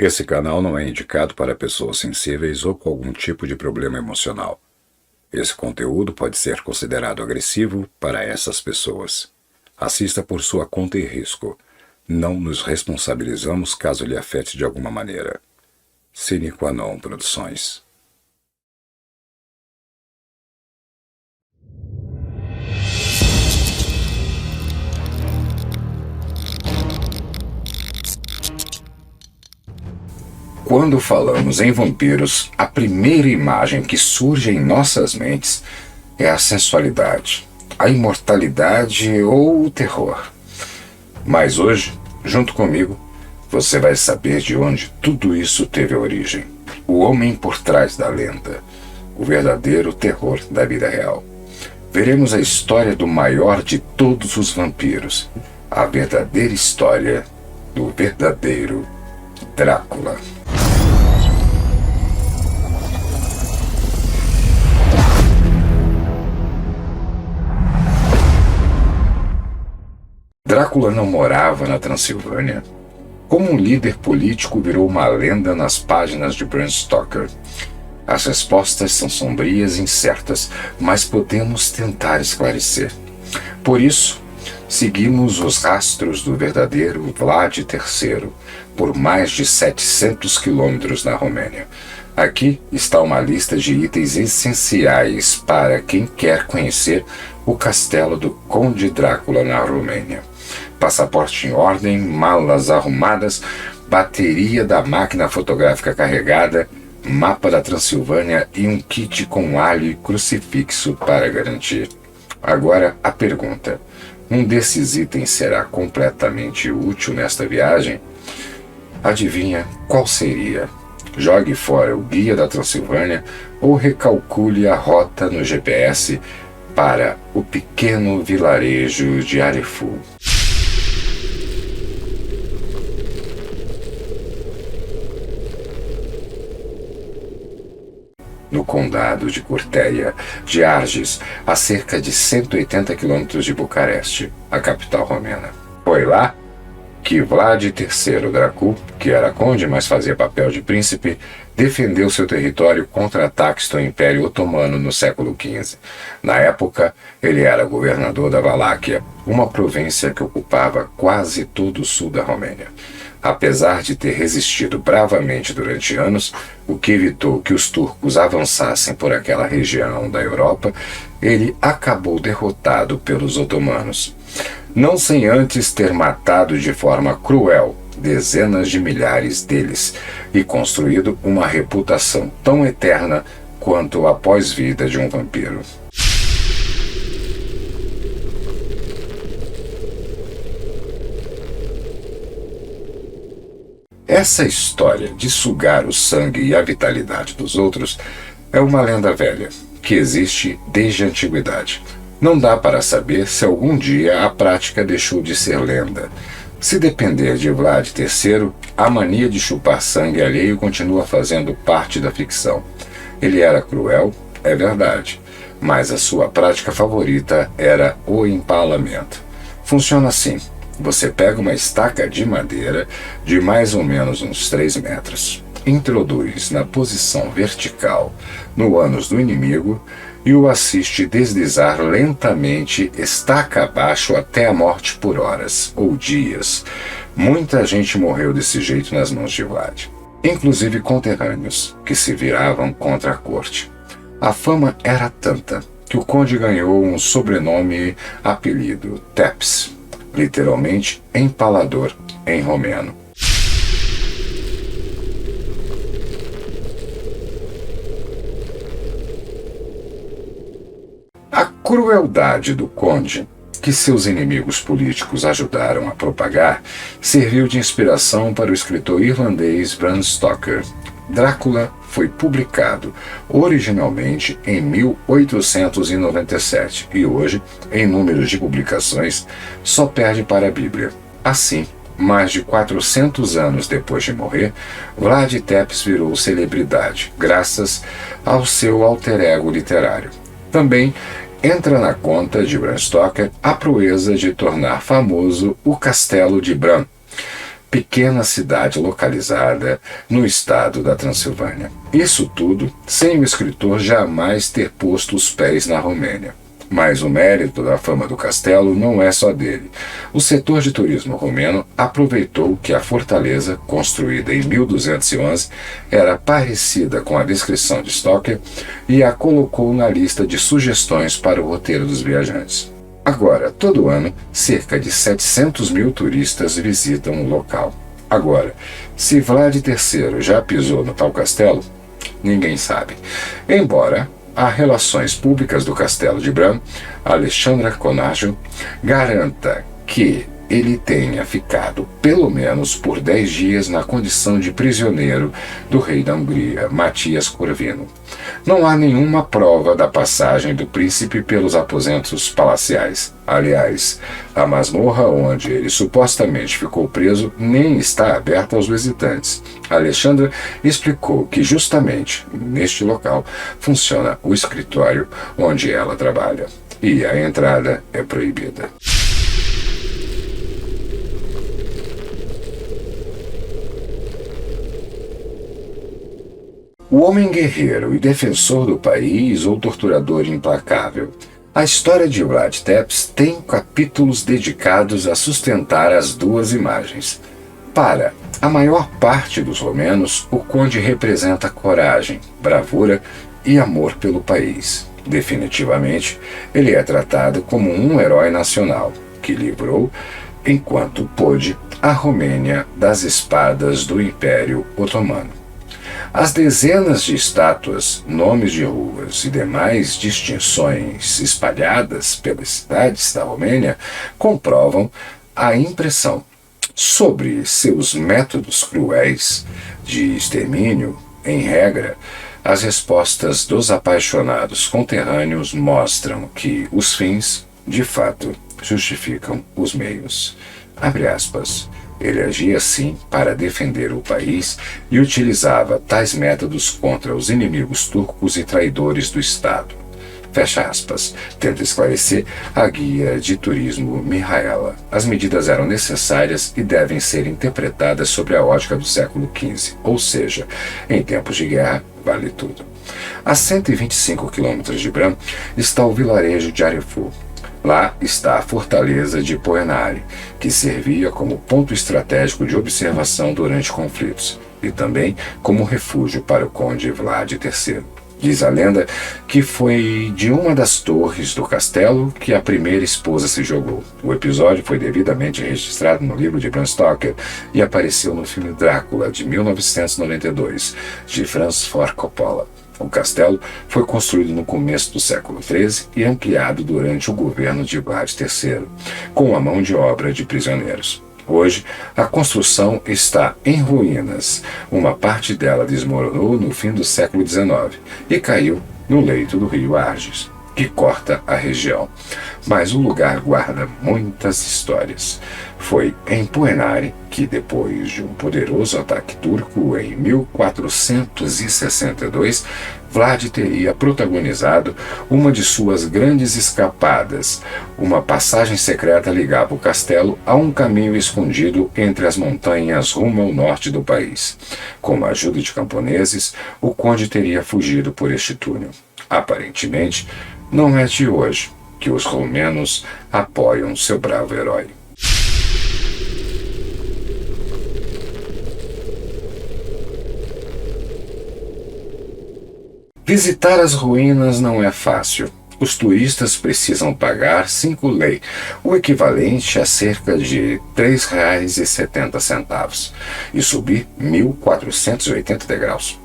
Esse canal não é indicado para pessoas sensíveis ou com algum tipo de problema emocional. Esse conteúdo pode ser considerado agressivo para essas pessoas. Assista por sua conta e risco. Não nos responsabilizamos caso lhe afete de alguma maneira. Sine qua non Produções. Quando falamos em vampiros, a primeira imagem que surge em nossas mentes é a sensualidade, a imortalidade ou o terror. Mas hoje, junto comigo, você vai saber de onde tudo isso teve origem. O homem por trás da lenda, o verdadeiro terror da vida real. Veremos a história do maior de todos os vampiros, a verdadeira história do verdadeiro Drácula. Drácula não morava na Transilvânia. Como um líder político virou uma lenda nas páginas de Bram Stoker? As respostas são sombrias e incertas, mas podemos tentar esclarecer. Por isso, seguimos os rastros do verdadeiro Vlad III por mais de 700 quilômetros na Romênia. Aqui está uma lista de itens essenciais para quem quer conhecer o castelo do Conde Drácula na Romênia. Passaporte em ordem, malas arrumadas, bateria da máquina fotográfica carregada, mapa da Transilvânia e um kit com alho e crucifixo para garantir. Agora a pergunta: um desses itens será completamente útil nesta viagem? Adivinha qual seria? Jogue fora o guia da Transilvânia ou recalcule a rota no GPS para o pequeno vilarejo de Arefu. No condado de Curteia, de Arges, a cerca de 180 quilômetros de Bucareste, a capital romena. Foi lá que Vlad III Dracul, que era conde, mas fazia papel de príncipe, defendeu seu território contra ataques do Império Otomano no século XV. Na época, ele era governador da Valáquia, uma província que ocupava quase todo o sul da Romênia. Apesar de ter resistido bravamente durante anos, o que evitou que os turcos avançassem por aquela região da Europa, ele acabou derrotado pelos otomanos. Não sem antes ter matado de forma cruel dezenas de milhares deles e construído uma reputação tão eterna quanto a pós-vida de um vampiro. Essa história de sugar o sangue e a vitalidade dos outros é uma lenda velha, que existe desde a antiguidade. Não dá para saber se algum dia a prática deixou de ser lenda. Se depender de Vlad III, a mania de chupar sangue alheio continua fazendo parte da ficção. Ele era cruel, é verdade, mas a sua prática favorita era o empalamento. Funciona assim: você pega uma estaca de madeira de mais ou menos uns 3 metros, introduz na posição vertical no ânus do inimigo e o assiste deslizar lentamente estaca abaixo até a morte por horas ou dias. Muita gente morreu desse jeito nas mãos de Vlad, inclusive conterrâneos que se viravam contra a corte. A fama era tanta que o conde ganhou um sobrenome apelido Tepes, literalmente empalador em romeno. A crueldade do conde, que seus inimigos políticos ajudaram a propagar, serviu de inspiração para o escritor irlandês Bram Stoker. Drácula foi publicado originalmente em 1897 e hoje, em números de publicações, só perde para a Bíblia. Assim, mais de 400 anos depois de morrer, Vlad Tepes virou celebridade, graças ao seu alter ego literário. Também entra na conta de Bram Stoker a proeza de tornar famoso o Castelo de Bram. pequena cidade localizada no estado da Transilvânia. Isso tudo sem o escritor jamais ter posto os pés na Romênia. Mas o mérito da fama do castelo não é só dele. O setor de turismo romeno aproveitou que a fortaleza, construída em 1211, era parecida com a descrição de Stoker e a colocou na lista de sugestões para o roteiro dos viajantes. Agora, todo ano, cerca de 700 mil turistas visitam o local. Agora, se Vlad III já pisou no tal castelo, ninguém sabe. Embora as relações públicas do Castelo de Bran, Alexandra Conajo, garanta que ele tenha ficado pelo menos por 10 dias na condição de prisioneiro do rei da Hungria, Matias Corvino. Não há nenhuma prova da passagem do príncipe pelos aposentos palaciais. Aliás, a masmorra onde ele supostamente ficou preso nem está aberta aos visitantes. Alexandra explicou que justamente neste local funciona o escritório onde ela trabalha, e a entrada é proibida. O homem guerreiro e defensor do país ou torturador implacável. A história de Vlad Tepes tem capítulos dedicados a sustentar as duas imagens. Para a maior parte dos romenos, o conde representa coragem, bravura e amor pelo país. Definitivamente, ele é tratado como um herói nacional, que livrou, enquanto pôde, a Romênia das espadas do Império Otomano. As dezenas de estátuas, nomes de ruas e demais distinções espalhadas pelas cidades da Romênia comprovam a impressão. Sobre seus métodos cruéis de extermínio, em regra, as respostas dos apaixonados conterrâneos mostram que os fins, de fato, justificam os meios. Abre aspas. Ele agia assim para defender o país e utilizava tais métodos contra os inimigos turcos e traidores do Estado. Fecha aspas. Tenta esclarecer a guia de turismo Mihaela. As medidas eram necessárias e devem ser interpretadas sobre a ótica do século XV, ou seja, em tempos de guerra, vale tudo. A 125 quilômetros de Bran está o vilarejo de Arefu. Lá está a fortaleza de Poenari, que servia como ponto estratégico de observação durante conflitos, e também como refúgio para o conde Vlad III. Diz a lenda que foi de uma das torres do castelo que a primeira esposa se jogou. O episódio foi devidamente registrado no livro de Bram Stoker e apareceu no filme Drácula, de 1992, de Francis Ford Coppola. O castelo foi construído no começo do século XIII e ampliado durante o governo de Vlad III, com a mão de obra de prisioneiros. Hoje, a construção está em ruínas. Uma parte dela desmoronou no fim do século XIX e caiu no leito do rio Arges, que corta a região. Mas o lugar guarda muitas histórias. Foi em Poenari que, depois de um poderoso ataque turco em 1462, Vlad teria protagonizado uma de suas grandes escapadas. Uma passagem secreta ligava o castelo a um caminho escondido entre as montanhas rumo ao norte do país. Com a ajuda de camponeses, o conde teria fugido por este túnel. Aparentemente, não é de hoje que os romenos apoiam seu bravo herói. Visitar as ruínas não é fácil. Os turistas precisam pagar 5 lei, o equivalente a cerca de R$ 3,70, e subir 1.480 degraus.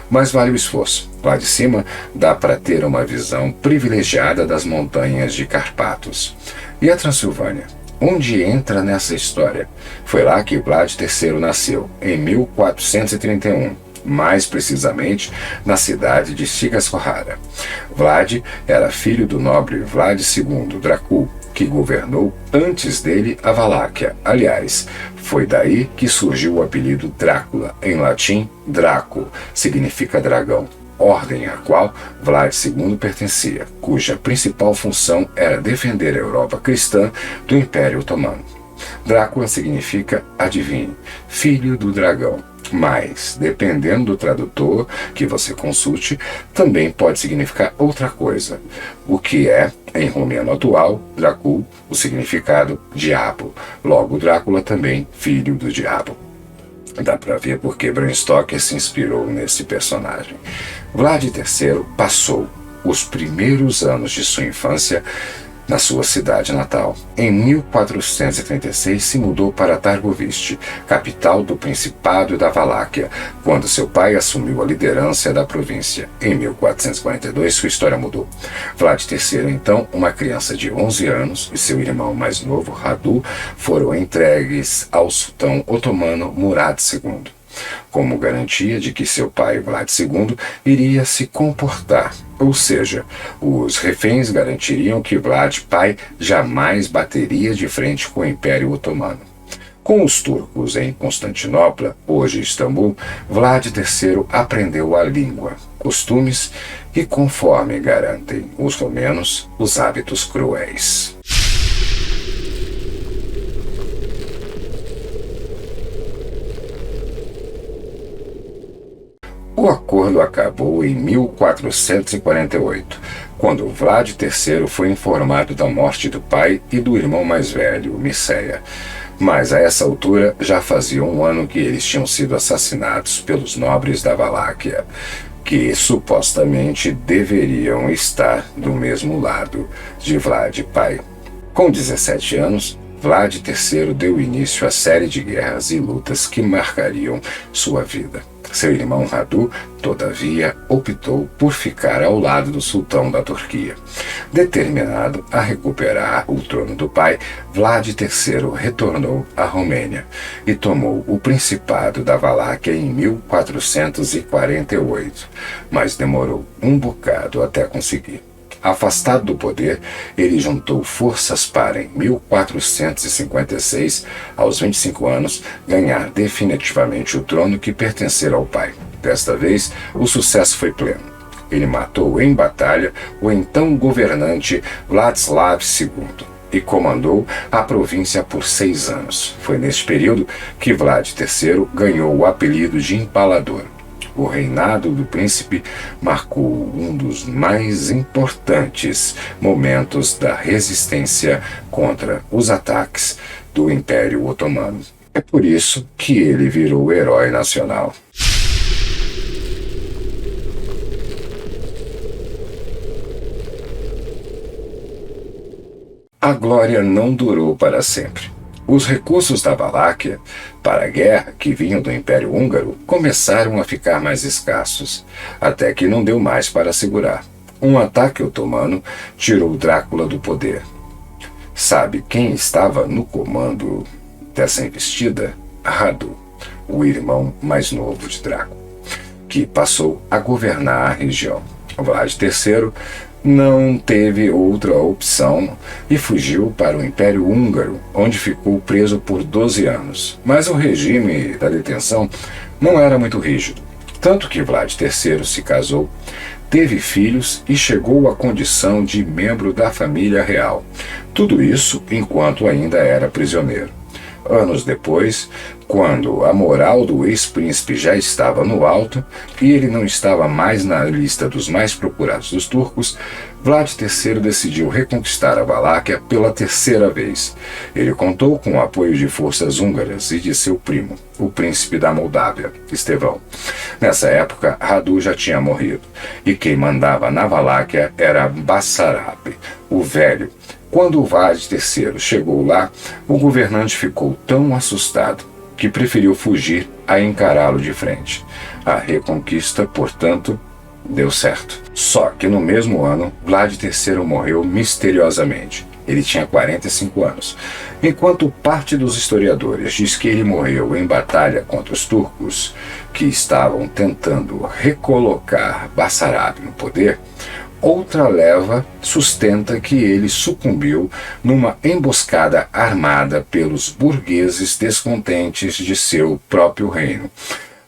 Mas vale o esforço. Lá de cima dá para ter uma visão privilegiada das montanhas de Carpatos. E a Transilvânia? Onde entra nessa história? Foi lá que Vlad III nasceu, em 1431. Mais precisamente na cidade de Sigaskorra. Vlad era filho do nobre Vlad II Dracul, que governou antes dele a Valáquia. Aliás, foi daí que surgiu o apelido Drácula, em latim Draco, significa dragão, ordem à qual Vlad II pertencia, cuja principal função era defender a Europa cristã do Império Otomano. Drácula significa, adivinhe, filho do dragão. Mas, dependendo do tradutor que você consulte, também pode significar outra coisa, o que é, em romeno atual, Dracul, o significado diabo. Logo, Drácula também filho do diabo. Dá para ver porque Bram Stoker se inspirou nesse personagem. Vlad III passou os primeiros anos de sua infância na sua cidade natal. Em 1436 se mudou para Targoviste, capital do Principado da Valáquia, quando seu pai assumiu a liderança da província. Em 1442 sua história mudou. Vlad III, então, uma criança de 11 anos, e seu irmão mais novo, Radu, foram entregues ao sultão otomano Murad II, como garantia de que seu pai, Vlad II, iria se comportar. Ou seja, os reféns garantiriam que Vlad, pai, jamais bateria de frente com o Império Otomano. Com os turcos em Constantinopla, hoje Istambul, Vlad III aprendeu a língua, costumes e, conforme garantem os romenos, os hábitos cruéis. O acordo acabou em 1448, quando Vlad III foi informado da morte do pai e do irmão mais velho, Mircea. Mas a essa altura já fazia um ano que eles tinham sido assassinados pelos nobres da Valáquia, que supostamente deveriam estar do mesmo lado de Vlad, pai. Com 17 anos, Vlad III deu início à série de guerras e lutas que marcariam sua vida. Seu irmão Radu, todavia, optou por ficar ao lado do sultão da Turquia. Determinado a recuperar o trono do pai, Vlad III retornou à Romênia e tomou o Principado da Valáquia em 1448, mas demorou um bocado até conseguir. Afastado do poder, ele juntou forças para, em 1456, aos 25 anos, ganhar definitivamente o trono que pertencera ao pai. Desta vez, o sucesso foi pleno. Ele matou em batalha o então governante Vladislav II e comandou a província por 6 anos. Foi neste período que Vlad III ganhou o apelido de Empalador. O reinado do príncipe marcou um dos mais importantes momentos da resistência contra os ataques do Império Otomano. É por isso que ele virou herói nacional. A glória não durou para sempre. Os recursos da Valáquia para a guerra, que vinham do Império Húngaro, começaram a ficar mais escassos, até que não deu mais para segurar. Um ataque otomano tirou Drácula do poder. Sabe quem estava no comando dessa investida? Radu, o irmão mais novo de Drácula, que passou a governar a região. Vlad III não teve outra opção e fugiu para o Império Húngaro, onde ficou preso por 12 anos. Mas o regime da detenção não era muito rígido, tanto que Vlad III se casou, teve filhos e chegou à condição de membro da família real. Tudo isso enquanto ainda era prisioneiro. Anos depois, quando a moral do ex-príncipe já estava no alto e ele não estava mais na lista dos mais procurados dos turcos, Vlad III decidiu reconquistar a Valáquia pela 3ª vez. Ele contou com o apoio de forças húngaras e de seu primo, o príncipe da Moldávia, Estevão. Nessa época, Radu já tinha morrido, e quem mandava na Valáquia era Basarab, o velho. Quando o Vlad III chegou lá, o governante ficou tão assustado que preferiu fugir a encará-lo de frente. A reconquista, portanto, deu certo. Só que no mesmo ano, Vlad III morreu misteriosamente. Ele tinha 45 anos. Enquanto parte dos historiadores diz que ele morreu em batalha contra os turcos, que estavam tentando recolocar Basarab no poder, outra leva sustenta que ele sucumbiu numa emboscada armada pelos burgueses descontentes de seu próprio reino.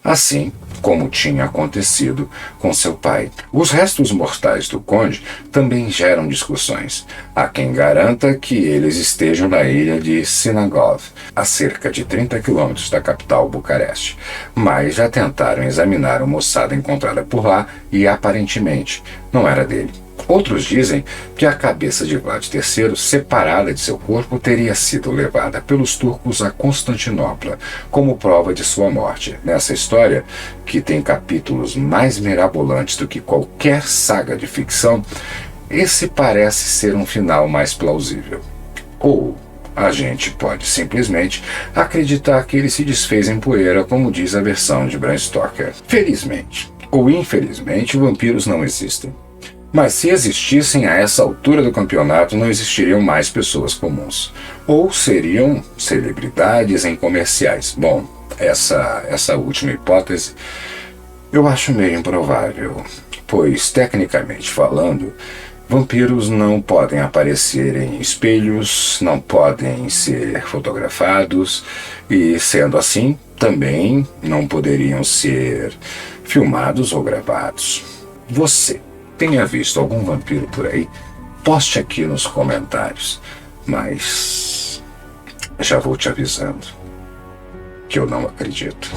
assim como tinha acontecido com seu pai. Os restos mortais do conde também geram discussões. Há quem garanta que eles estejam na ilha de Sinagov, a cerca de 30 quilômetros da capital Bucareste, mas já tentaram examinar uma ossada encontrada por lá e aparentemente não era dele. Outros dizem que a cabeça de Vlad III, separada de seu corpo, teria sido levada pelos turcos a Constantinopla, como prova de sua morte. Nessa história, que tem capítulos mais mirabolantes do que qualquer saga de ficção, esse parece ser um final mais plausível. Ou a gente pode simplesmente acreditar que ele se desfez em poeira, como diz a versão de Bram Stoker. Felizmente ou infelizmente, vampiros não existem. Mas se existissem, a essa altura do campeonato não existiriam mais pessoas comuns. Ou seriam celebridades em comerciais. Bom, essa última hipótese eu acho meio improvável, pois, tecnicamente falando, vampiros não podem aparecer em espelhos, não podem ser fotografados e, sendo assim, também não poderiam ser filmados ou gravados. Você tenha visto algum vampiro por aí? Poste aqui nos comentários, mas já vou te avisando que eu não acredito.